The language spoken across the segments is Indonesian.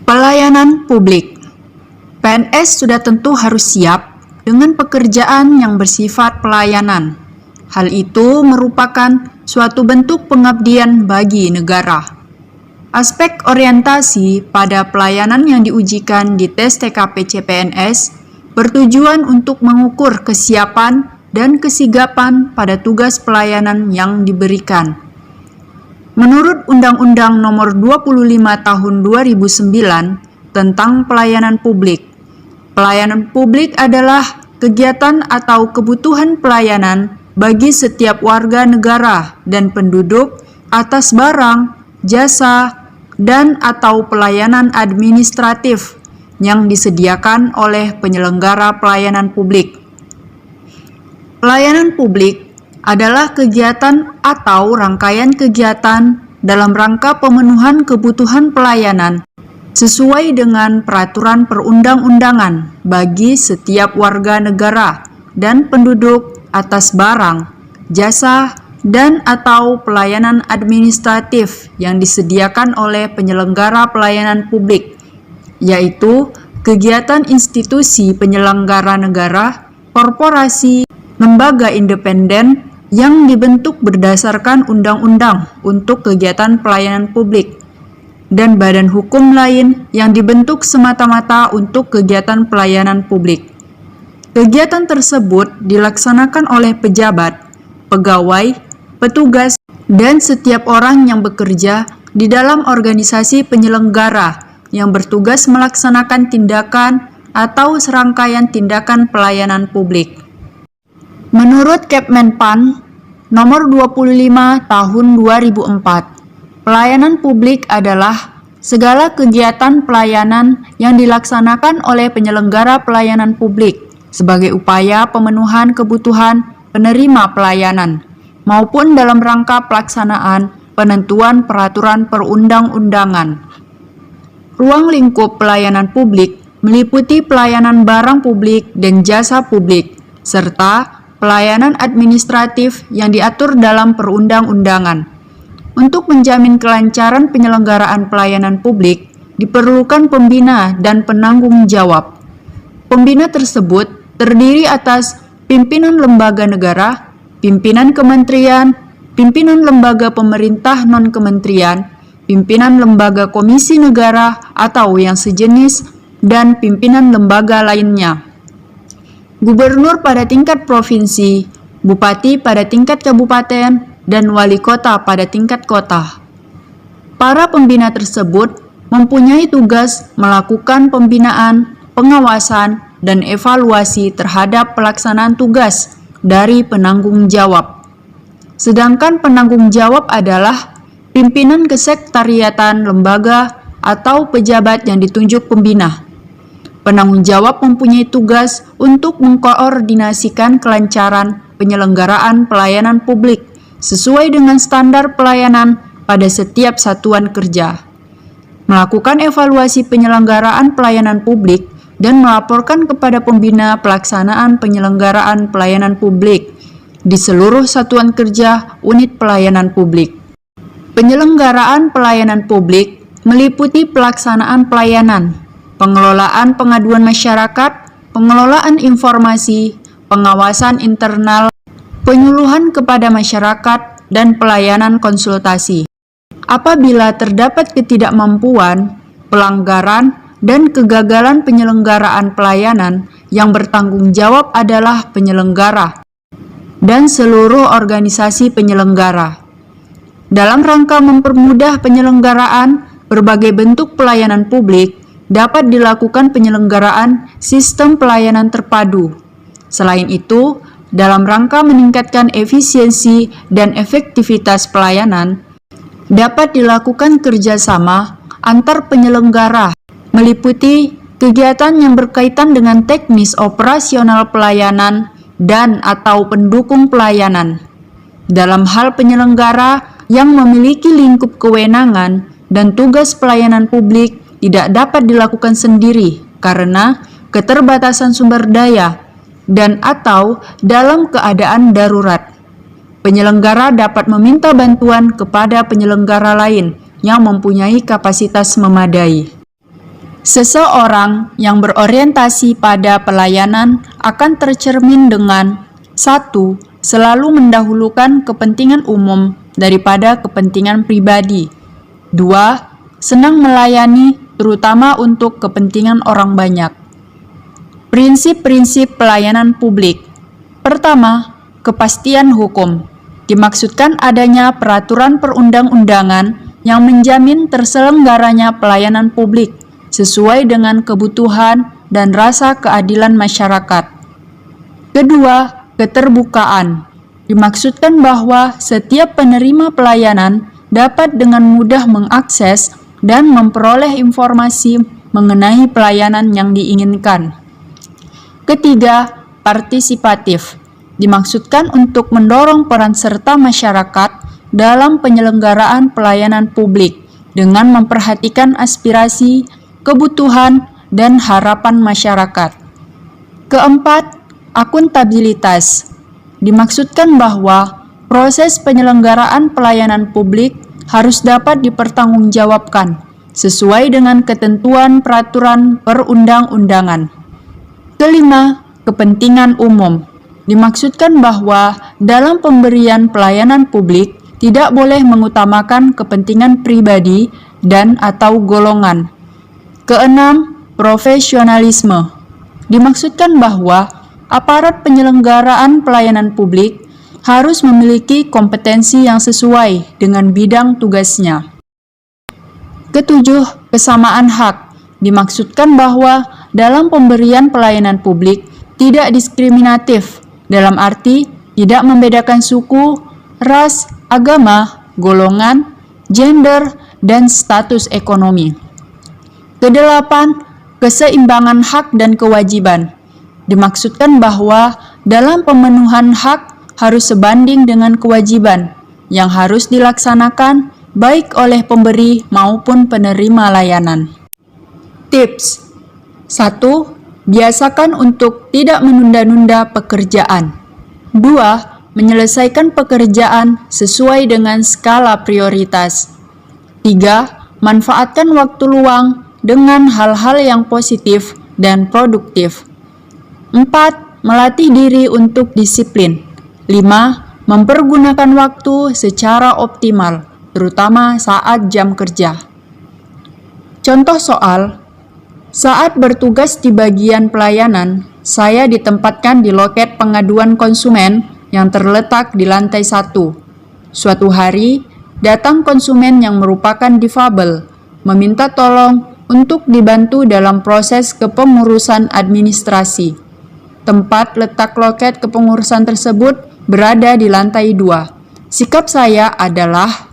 Pelayanan publik. PNS sudah tentu harus siap dengan pekerjaan yang bersifat pelayanan. Hal itu merupakan suatu bentuk pengabdian bagi negara. Aspek orientasi pada pelayanan yang diujikan di tes TKP CPNS bertujuan untuk mengukur kesiapan dan kesigapan pada tugas pelayanan yang diberikan. Menurut Undang-Undang Nomor 25 Tahun 2009 tentang Pelayanan Publik, pelayanan publik adalah kegiatan atau kebutuhan pelayanan bagi setiap warga negara dan penduduk atas barang, jasa, dan atau pelayanan administratif yang disediakan oleh penyelenggara pelayanan publik. Pelayanan publik adalah kegiatan atau rangkaian kegiatan dalam rangka pemenuhan kebutuhan pelayanan sesuai dengan peraturan perundang-undangan bagi setiap warga negara dan penduduk atas barang, jasa, dan atau pelayanan administratif yang disediakan oleh penyelenggara pelayanan publik, yaitu kegiatan institusi penyelenggara negara, korporasi, lembaga independen yang dibentuk berdasarkan undang-undang untuk kegiatan pelayanan publik, dan badan hukum lain yang dibentuk semata-mata untuk kegiatan pelayanan publik. Kegiatan tersebut dilaksanakan oleh pejabat, pegawai, petugas, dan setiap orang yang bekerja di dalam organisasi penyelenggara yang bertugas melaksanakan tindakan atau serangkaian tindakan pelayanan publik. Menurut Kepmenpan Nomor 25 Tahun 2004, pelayanan publik adalah segala kegiatan pelayanan yang dilaksanakan oleh penyelenggara pelayanan publik sebagai upaya pemenuhan kebutuhan penerima pelayanan maupun dalam rangka pelaksanaan penentuan peraturan perundang-undangan. Ruang lingkup pelayanan publik meliputi pelayanan barang publik dan jasa publik, serta pelayanan administratif yang diatur dalam perundang-undangan. Untuk menjamin kelancaran penyelenggaraan pelayanan publik, diperlukan pembina dan penanggung jawab. Pembina tersebut terdiri atas pimpinan lembaga negara, pimpinan kementerian, pimpinan lembaga pemerintah non-kementerian, pimpinan lembaga komisi negara atau yang sejenis, dan pimpinan lembaga lainnya. Gubernur pada tingkat provinsi, bupati pada tingkat kabupaten, dan wali kota pada tingkat kota. Para pembina tersebut mempunyai tugas melakukan pembinaan, pengawasan, dan evaluasi terhadap pelaksanaan tugas dari penanggung jawab. Sedangkan penanggung jawab adalah pimpinan kesekretariatan lembaga atau pejabat yang ditunjuk pembina. Penanggung jawab mempunyai tugas untuk mengkoordinasikan kelancaran penyelenggaraan pelayanan publik sesuai dengan standar pelayanan pada setiap satuan kerja, melakukan evaluasi penyelenggaraan pelayanan publik, dan melaporkan kepada pembina pelaksanaan penyelenggaraan pelayanan publik di seluruh satuan kerja unit pelayanan publik. Penyelenggaraan pelayanan publik meliputi pelaksanaan pelayanan, pengelolaan pengaduan masyarakat, pengelolaan informasi, pengawasan internal, penyuluhan kepada masyarakat, dan pelayanan konsultasi. Apabila terdapat ketidakmampuan, pelanggaran, dan kegagalan penyelenggaraan pelayanan, yang bertanggung jawab adalah penyelenggara dan seluruh organisasi penyelenggara. Dalam rangka mempermudah penyelenggaraan berbagai bentuk pelayanan publik, dapat dilakukan penyelenggaraan sistem pelayanan terpadu. Selain itu, dalam rangka meningkatkan efisiensi dan efektivitas pelayanan, dapat dilakukan kerjasama antar penyelenggara, meliputi kegiatan yang berkaitan dengan teknis operasional pelayanan dan atau pendukung pelayanan. Dalam hal penyelenggara yang memiliki lingkup kewenangan dan tugas pelayanan publik tidak dapat dilakukan sendiri karena keterbatasan sumber daya dan atau dalam keadaan darurat. Penyelenggara dapat meminta bantuan kepada penyelenggara lain yang mempunyai kapasitas memadai. Seseorang yang berorientasi pada pelayanan akan tercermin dengan 1. Selalu mendahulukan kepentingan umum daripada kepentingan pribadi. 2. Senang melayani terutama untuk kepentingan orang banyak. Prinsip-prinsip pelayanan publik. Pertama, kepastian hukum. Dimaksudkan adanya peraturan perundang-undangan yang menjamin terselenggaranya pelayanan publik sesuai dengan kebutuhan dan rasa keadilan masyarakat. Kedua, keterbukaan. Dimaksudkan bahwa setiap penerima pelayanan dapat dengan mudah mengakses dan memperoleh informasi mengenai pelayanan yang diinginkan. Ketiga, partisipatif. Dimaksudkan untuk mendorong peran serta masyarakat dalam penyelenggaraan pelayanan publik dengan memperhatikan aspirasi, kebutuhan, dan harapan masyarakat. Keempat, akuntabilitas. Dimaksudkan bahwa proses penyelenggaraan pelayanan publik harus dapat dipertanggungjawabkan sesuai dengan ketentuan peraturan perundang-undangan. Kelima, kepentingan umum. Dimaksudkan bahwa dalam pemberian pelayanan publik tidak boleh mengutamakan kepentingan pribadi dan atau golongan. Keenam, profesionalisme. Dimaksudkan bahwa aparat penyelenggaraan pelayanan publik harus memiliki kompetensi yang sesuai dengan bidang tugasnya. Ketujuh, kesamaan hak. Dimaksudkan bahwa dalam pemberian pelayanan publik tidak diskriminatif, dalam arti tidak membedakan suku, ras, agama, golongan, gender, dan status ekonomi. Kedelapan, keseimbangan hak dan kewajiban. Dimaksudkan bahwa dalam pemenuhan hak harus sebanding dengan kewajiban yang harus dilaksanakan baik oleh pemberi maupun penerima layanan. Tips 1. Biasakan untuk tidak menunda-nunda pekerjaan. 2. Menyelesaikan pekerjaan sesuai dengan skala prioritas. 3. Manfaatkan waktu luang dengan hal-hal yang positif dan produktif. 4. Melatih diri untuk disiplin. 5. Mempergunakan waktu secara optimal, terutama saat jam kerja. Contoh soal, saat bertugas di bagian pelayanan, saya ditempatkan di loket pengaduan konsumen yang terletak di lantai 1. Suatu hari, datang konsumen yang merupakan difabel, meminta tolong untuk dibantu dalam proses kepengurusan administrasi. Tempat letak loket kepengurusan tersebut berada di lantai 2. Sikap saya adalah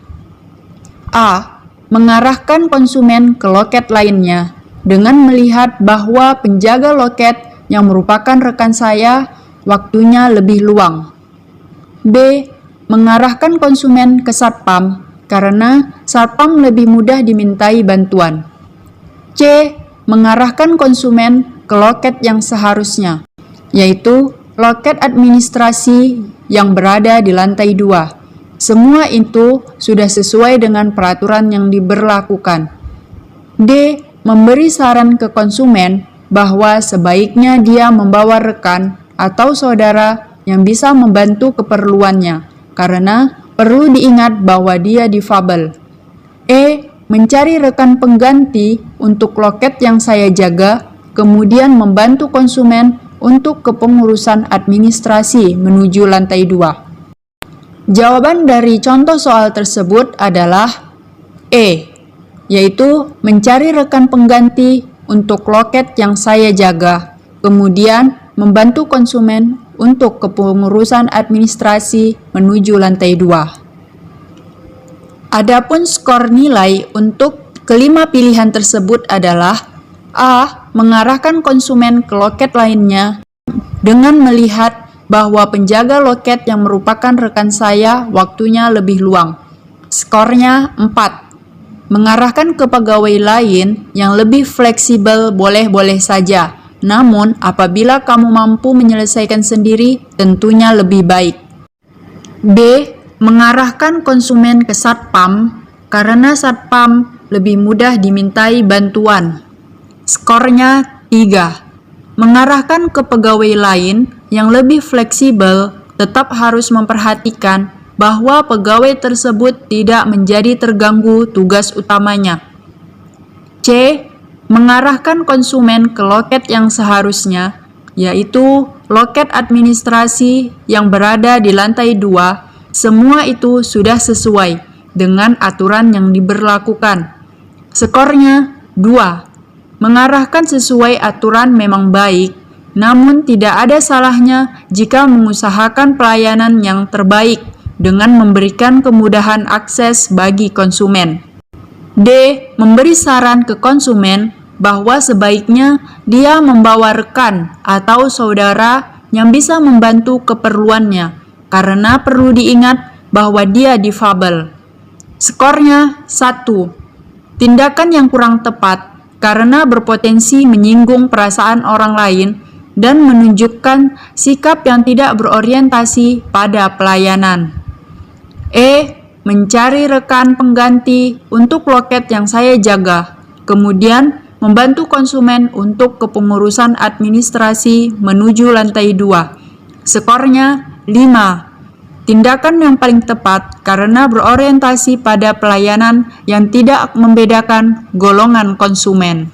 A. Mengarahkan konsumen ke loket lainnya dengan melihat bahwa penjaga loket yang merupakan rekan saya waktunya lebih luang. B. Mengarahkan konsumen ke satpam karena satpam lebih mudah dimintai bantuan. C. Mengarahkan konsumen ke loket yang seharusnya, yaitu loket administrasi yang berada di lantai 2. Semua itu sudah sesuai dengan peraturan yang diberlakukan. D. Memberi saran ke konsumen bahwa sebaiknya dia membawa rekan atau saudara yang bisa membantu keperluannya, karena perlu diingat bahwa dia difabel. E. Mencari rekan pengganti untuk loket yang saya jaga, kemudian membantu konsumen untuk kepengurusan administrasi menuju lantai 2. Jawaban dari contoh soal tersebut adalah E, yaitu mencari rekan pengganti untuk loket yang saya jaga, kemudian membantu konsumen untuk kepengurusan administrasi menuju lantai 2. Adapun skor nilai untuk kelima pilihan tersebut adalah A. Mengarahkan konsumen ke loket lainnya dengan melihat bahwa penjaga loket yang merupakan rekan saya waktunya lebih luang. Skornya 4. Mengarahkan ke pegawai lain yang lebih fleksibel boleh-boleh saja, namun apabila kamu mampu menyelesaikan sendiri, tentunya lebih baik. B. Mengarahkan konsumen ke satpam karena satpam lebih mudah dimintai bantuan. Skornya 3. Mengarahkan ke pegawai lain yang lebih fleksibel tetap harus memperhatikan bahwa pegawai tersebut tidak menjadi terganggu tugas utamanya. C. Mengarahkan konsumen ke loket yang seharusnya, yaitu loket administrasi yang berada di lantai 2. Semua itu sudah sesuai dengan aturan yang diberlakukan. Skornya 2. Mengarahkan sesuai aturan memang baik, namun tidak ada salahnya jika mengusahakan pelayanan yang terbaik dengan memberikan kemudahan akses bagi konsumen. D. Memberi saran ke konsumen bahwa sebaiknya dia membawa rekan atau saudara yang bisa membantu keperluannya, karena perlu diingat bahwa dia difabel. Skornya 1. Tindakan yang kurang tepat karena berpotensi menyinggung perasaan orang lain dan menunjukkan sikap yang tidak berorientasi pada pelayanan. E. Mencari rekan pengganti untuk loket yang saya jaga, kemudian membantu konsumen untuk kepengurusan administrasi menuju lantai 2. Skornya 5. Tindakan yang paling tepat karena berorientasi pada pelayanan yang tidak membedakan golongan konsumen.